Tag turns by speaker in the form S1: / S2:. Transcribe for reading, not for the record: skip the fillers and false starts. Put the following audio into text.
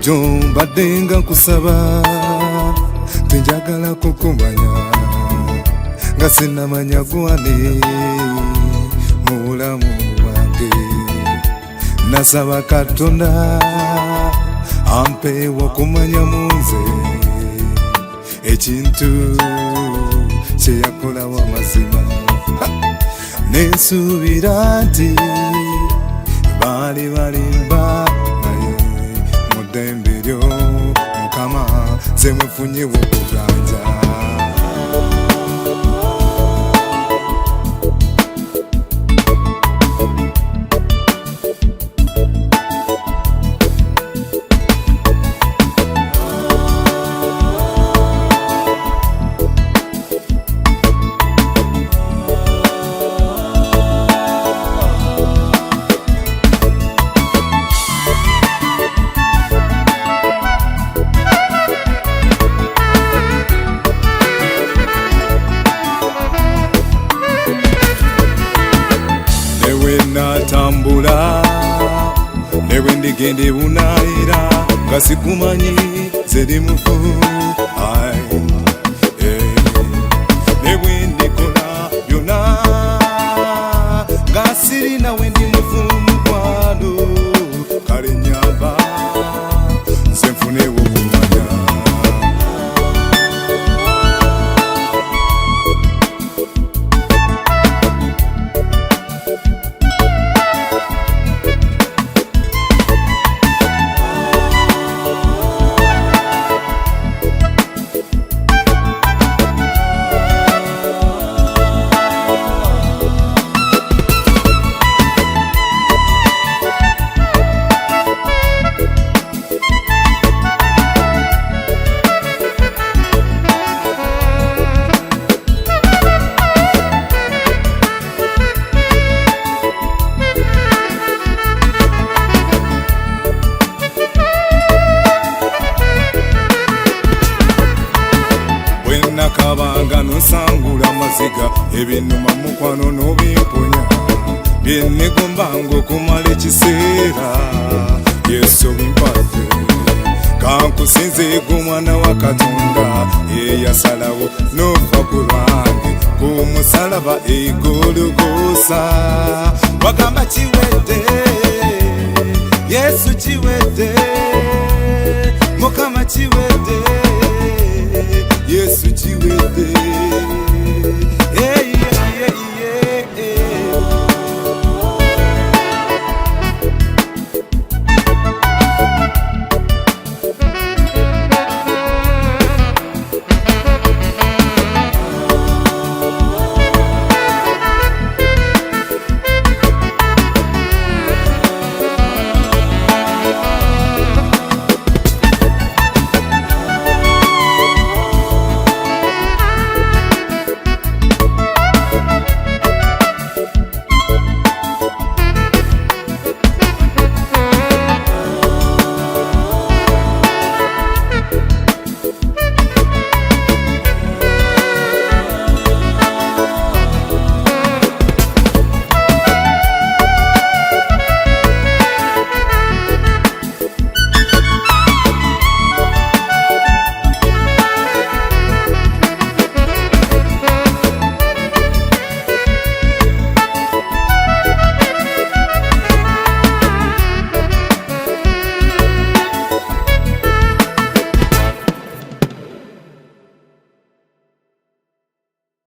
S1: bulijjo mbadde nga nkusaba tenjagala kukumanya nga sinnamanya gwani mu bulamu bwange. Nasaba Katonda ampeewo okumanya mu nze ekintu kye yakola w'amazima. Nensuubira nti baali balimba naye mu ddembe lyo Mukama nze mwefunyewo okuganja. Natambula newe ndigenda ebunaayira nga sikumanyi zeri mufu newe ndikola byonna nga sirina we ndi mufu mukwano. Kale nyamba nze nfunewo okumanya. Nakabanga nosangula maziga ebinuma mukwano n'obimponya byennegombanga okumala ekiseera. Yesu bimpadde kankusinze gwe Omwana wa Katonda eyasalawo n'ofa ku lwange ku musalaba e Gologoosa. Wagamba kiwedde Yesu kiwedde Mukama kiwedde Yesu kiwedde